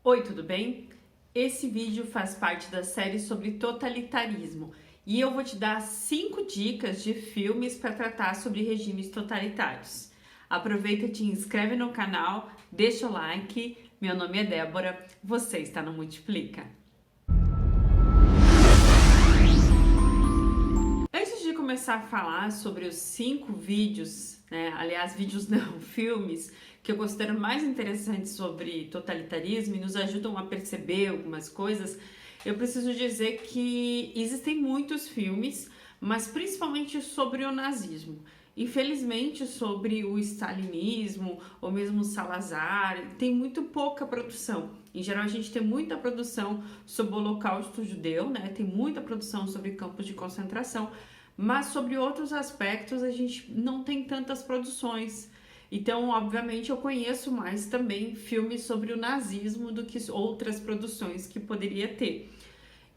Oi, tudo bem? Esse vídeo faz parte da série sobre totalitarismo e eu vou te dar 5 dicas de filmes para tratar sobre regimes totalitários. Aproveita e te inscreve no canal, deixa o like. Meu nome é Débora, você está no Multiplica. Antes de começar a falar sobre os 5 vídeos, aliás, vídeos não, filmes, que eu considero mais interessantes sobre totalitarismo e nos ajudam a perceber algumas coisas, eu preciso dizer que existem muitos filmes, mas principalmente sobre o nazismo. Infelizmente, sobre o stalinismo ou mesmo Salazar, tem muito pouca produção. Em geral, a gente tem muita produção sobre o Holocausto Judeu, né? Tem muita produção sobre campos de concentração, mas sobre outros aspectos a gente não tem tantas produções. Então, obviamente, eu conheço mais também filmes sobre o nazismo do que outras produções que poderia ter.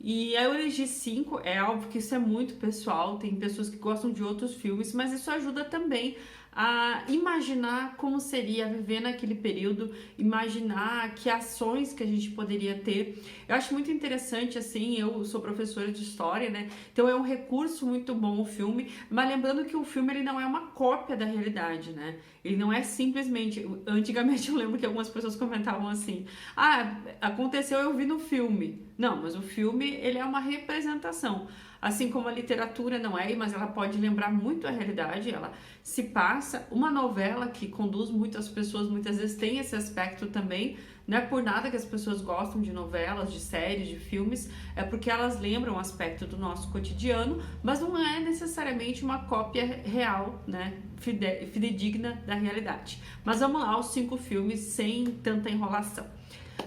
E a Origem 5, é óbvio que isso é muito pessoal, tem pessoas que gostam de outros filmes, mas isso ajuda também a imaginar como seria viver naquele período, imaginar que ações que a gente poderia ter. Eu acho muito interessante, assim, eu sou professora de história, né? Então é um recurso muito bom o filme, mas lembrando que o filme ele não é uma cópia da realidade, né? Ele não é simplesmente... Antigamente eu lembro que algumas pessoas comentavam assim, aconteceu, eu vi no filme. Não, mas o filme ele é uma representação. Assim como a literatura não é, mas ela pode lembrar muito a realidade, ela se passa. Uma novela que conduz muitas pessoas, muitas vezes tem esse aspecto também. Não é por nada que as pessoas gostam de novelas, de séries, de filmes, é porque elas lembram um aspecto do nosso cotidiano, mas não é necessariamente uma cópia real, né, fidedigna da realidade. Mas vamos lá, os 5 filmes sem tanta enrolação.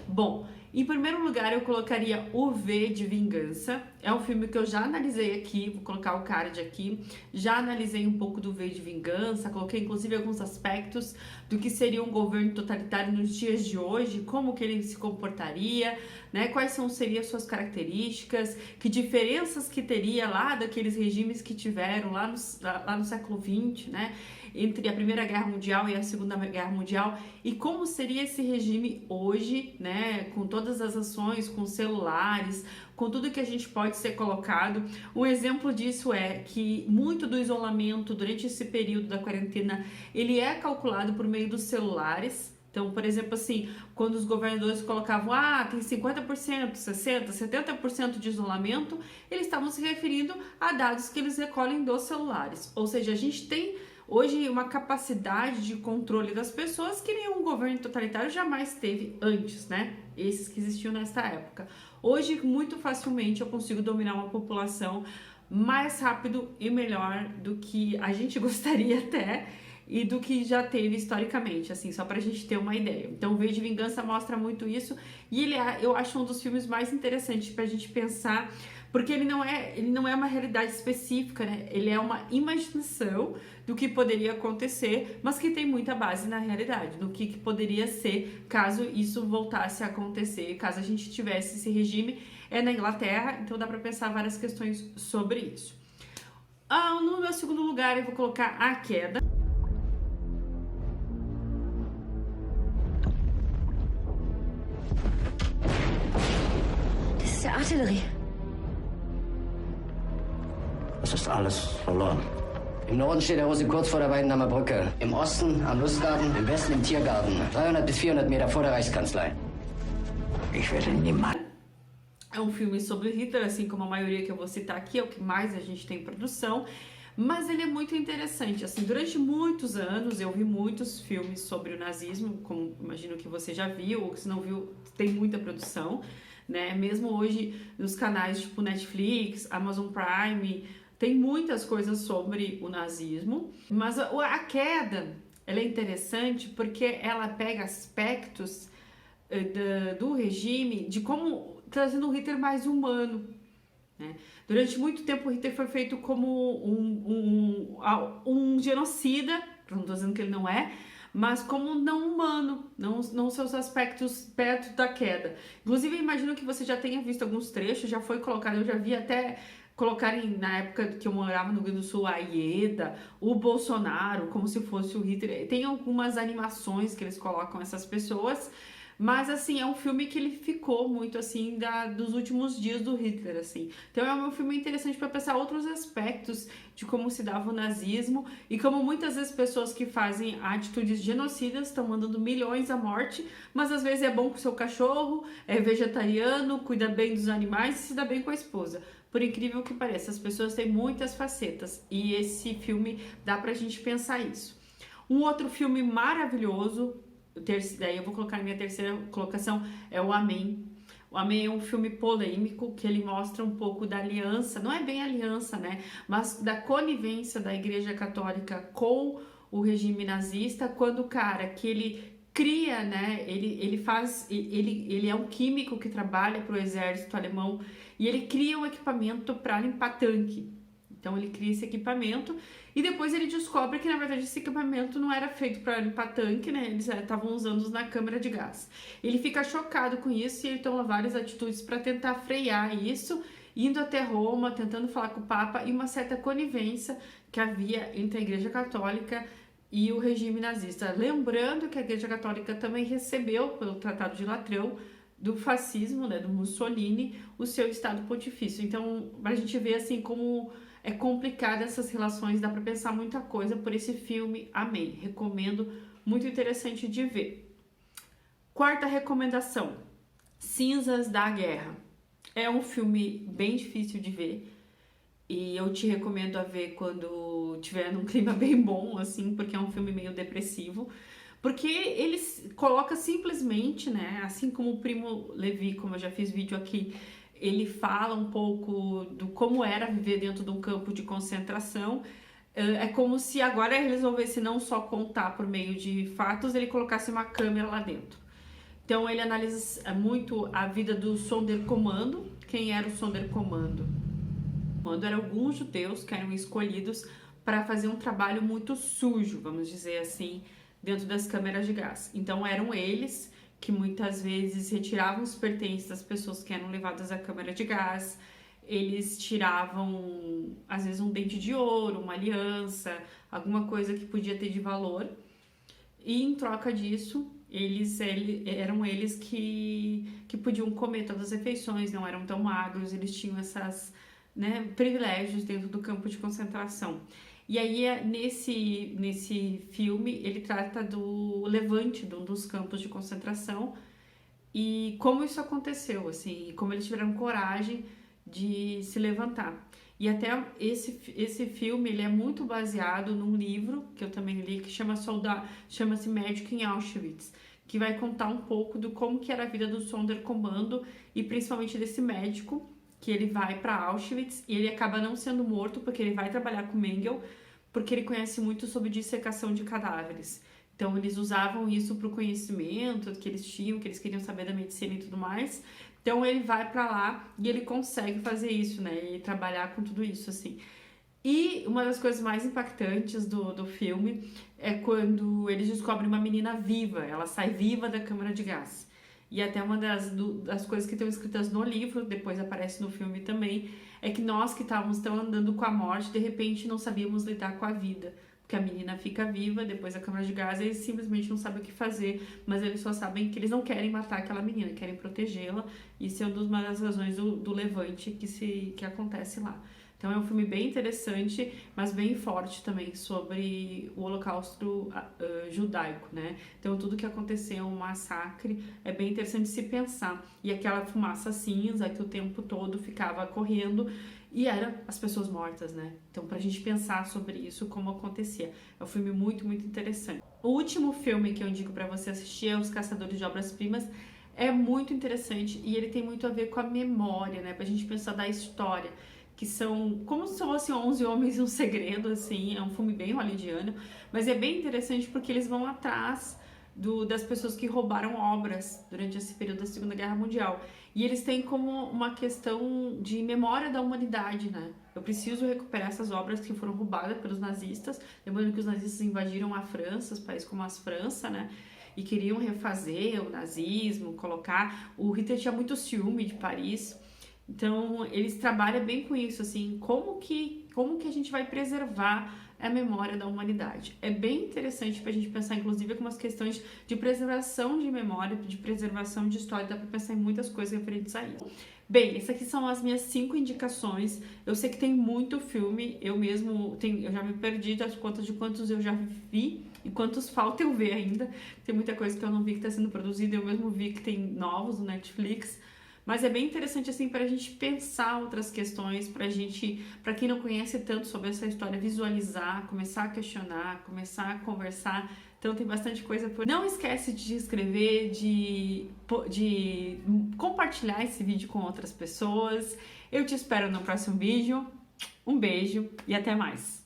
Bom, em primeiro lugar eu colocaria O V de Vingança. É um filme que eu já analisei aqui, vou colocar o card aqui. Já analisei um pouco do V de Vingança, coloquei inclusive alguns aspectos do que seria um governo totalitário nos dias de hoje, como que ele se comportaria, né? Quais seriam suas características, que diferenças que teria lá daqueles regimes que tiveram lá no século XX, né? Entre a Primeira Guerra Mundial e a Segunda Guerra Mundial, e como seria esse regime hoje, né, com todas as ações, com celulares, com tudo que a gente pode ser colocado. Um exemplo disso é que muito do isolamento durante esse período da quarentena, ele é calculado por meio dos celulares. Então, por exemplo, assim, quando os governadores colocavam, tem 50%, 60%, 70% de isolamento, eles estavam se referindo a dados que eles recolhem dos celulares. Ou seja, a gente tem hoje uma capacidade de controle das pessoas que nenhum governo totalitário jamais teve antes, né? Esses que existiam nessa época. Hoje, muito facilmente, eu consigo dominar uma população mais rápido e melhor do que a gente gostaria até e do que já teve historicamente, assim, só pra gente ter uma ideia. Então, o V de Vingança mostra muito isso e eu acho um dos filmes mais interessantes pra gente pensar, porque ele não é uma realidade específica, né? Ele é uma imaginação do que poderia acontecer, mas que tem muita base na realidade, do que poderia ser caso isso voltasse a acontecer, caso a gente tivesse esse regime. É na Inglaterra, então dá pra pensar várias questões sobre isso. No meu segundo lugar, eu vou colocar A Queda. Das ist ja Artillerie. Es ist alles verloren. Im Norden steht der Russe kurz vor der Weidenhammer Brücke. Im Osten am Lustgarten, im Westen im Tiergarten. 300 bis 400 Meter vor der Reichskanzlei. Ich werde niemals. É um filme sobre Hitler, assim como a maioria que eu vou citar aqui, é o que mais a gente tem em produção. Mas ele é muito interessante, assim, durante muitos anos eu vi muitos filmes sobre o nazismo, como imagino que você já viu, ou que se não viu, tem muita produção, né? Mesmo hoje nos canais tipo Netflix, Amazon Prime, tem muitas coisas sobre o nazismo, mas a Queda, ela é interessante porque ela pega aspectos do regime, de como trazendo um Hitler mais humano, né? Durante muito tempo o Hitler foi feito como um genocida, não estou dizendo que ele não é, mas como não humano, não seus aspectos perto da queda. Inclusive, eu imagino que você já tenha visto alguns trechos, já foi colocado, eu já vi até colocarem, na época que eu morava no Rio Grande do Sul, a Ieda, o Bolsonaro, como se fosse o Hitler. Tem algumas animações que eles colocam essas pessoas, Mas, assim, é um filme que ele ficou muito, assim, dos últimos dias do Hitler, assim. Então, é um filme interessante para pensar outros aspectos de como se dava o nazismo e como muitas vezes pessoas que fazem atitudes genocidas estão mandando milhões à morte, mas às vezes é bom com o seu cachorro, é vegetariano, cuida bem dos animais e se dá bem com a esposa. Por incrível que pareça, as pessoas têm muitas facetas e esse filme dá pra gente pensar isso. Um outro filme maravilhoso, daí eu vou colocar na minha terceira colocação, é o Amém. O Amém é um filme polêmico que ele mostra um pouco da aliança, não é bem aliança, né? Mas da conivência da Igreja Católica com o regime nazista, quando o cara que ele cria, né? Ele é um químico que trabalha para o exército alemão e ele cria um equipamento para limpar tanque. Então ele cria esse equipamento e depois ele descobre que na verdade esse equipamento não era feito para limpar tanque, né? Eles estavam usando na câmara de gás. Ele fica chocado com isso e ele toma várias atitudes para tentar frear isso, indo até Roma, tentando falar com o Papa e uma certa conivência que havia entre a Igreja Católica e o regime nazista. Lembrando que a Igreja Católica também recebeu, pelo Tratado de Latrão, do fascismo, né, do Mussolini, o seu Estado Pontifício. Então, a gente vê assim como é complicado essas relações, dá para pensar muita coisa por esse filme. Amém. Recomendo, muito interessante de ver. Quarta recomendação, Cinzas da Guerra. É um filme bem difícil de ver e eu te recomendo a ver quando tiver num clima bem bom, assim, porque é um filme meio depressivo. Porque ele coloca simplesmente, né, assim como o Primo Levi, como eu já fiz vídeo aqui, ele fala um pouco do como era viver dentro de um campo de concentração. É como se agora ele resolvesse não só contar por meio de fatos, ele colocasse uma câmera lá dentro. Então ele analisa muito a vida do Sonderkommando. Quem era o Sonderkommando? Eram alguns judeus que eram escolhidos para fazer um trabalho muito sujo, vamos dizer assim, dentro das câmeras de gás. Então eram eles que muitas vezes retiravam os pertences das pessoas que eram levadas à câmara de gás, eles tiravam às vezes um dente de ouro, uma aliança, alguma coisa que podia ter de valor, e em troca disso eram eles que podiam comer todas as refeições, não eram tão magros, eles tinham essas, né, privilégios dentro do campo de concentração. E aí, nesse filme, ele trata do Levante, de um dos campos de concentração, e como isso aconteceu, assim, e como eles tiveram coragem de se levantar. E até esse filme, ele é muito baseado num livro, que eu também li, que chama-se Médico em Auschwitz, que vai contar um pouco do como que era a vida do Sonderkommando, e principalmente desse médico, que ele vai para Auschwitz e ele acaba não sendo morto porque ele vai trabalhar com Mengele, porque ele conhece muito sobre dissecação de cadáveres. Então eles usavam isso para o conhecimento que eles tinham, que eles queriam saber da medicina e tudo mais. Então ele vai para lá e ele consegue fazer isso, né? E trabalhar com tudo isso, assim. E uma das coisas mais impactantes do filme é quando eles descobrem uma menina viva, ela sai viva da câmara de gás. E até uma das coisas que estão escritas no livro, depois aparece no filme também, é que nós que estávamos tão andando com a morte, de repente não sabíamos lidar com a vida. Porque a menina fica viva, depois da câmara de gás, eles simplesmente não sabem o que fazer, mas eles só sabem que eles não querem matar aquela menina, querem protegê-la. Isso é uma das razões do levante que acontece lá. Então é um filme bem interessante, mas bem forte também sobre o holocausto judaico, né? Então tudo que aconteceu, um massacre, é bem interessante de se pensar. E aquela fumaça cinza que o tempo todo ficava correndo e eram as pessoas mortas, né? Então pra gente pensar sobre isso, como acontecia. É um filme muito, muito interessante. O último filme que eu indico pra você assistir é Os Caçadores de Obras-Primas. É muito interessante e ele tem muito a ver com a memória, né? Pra gente pensar da história, que são, como se fossem 11 Homens e um Segredo, assim, é um filme bem hollywoodiano, mas é bem interessante porque eles vão atrás das pessoas que roubaram obras durante esse período da Segunda Guerra Mundial, e eles têm como uma questão de memória da humanidade, né? Eu preciso recuperar essas obras que foram roubadas pelos nazistas, lembrando que os nazistas invadiram a França, os países como a França, né? E queriam refazer o nazismo, colocar... O Hitler tinha muito ciúme de Paris. Então, eles trabalham bem com isso, assim, como que a gente vai preservar é a memória da humanidade. É bem interessante para a gente pensar, inclusive, com umas questões de preservação de memória, de preservação de história, dá para pensar em muitas coisas referentes a isso. Bem, essas aqui são as minhas 5 indicações. Eu sei que tem muito filme, eu já me perdi das contas de quantos eu já vi e quantos falta eu ver ainda. Tem muita coisa que eu não vi que está sendo produzida, eu mesmo vi que tem novos no Netflix. Mas é bem interessante, assim, para a gente pensar outras questões, para quem não conhece tanto sobre essa história, visualizar, começar a questionar, começar a conversar. Então tem bastante coisa por... Não esquece de se inscrever, de compartilhar esse vídeo com outras pessoas. Eu te espero no próximo vídeo. Um beijo e até mais!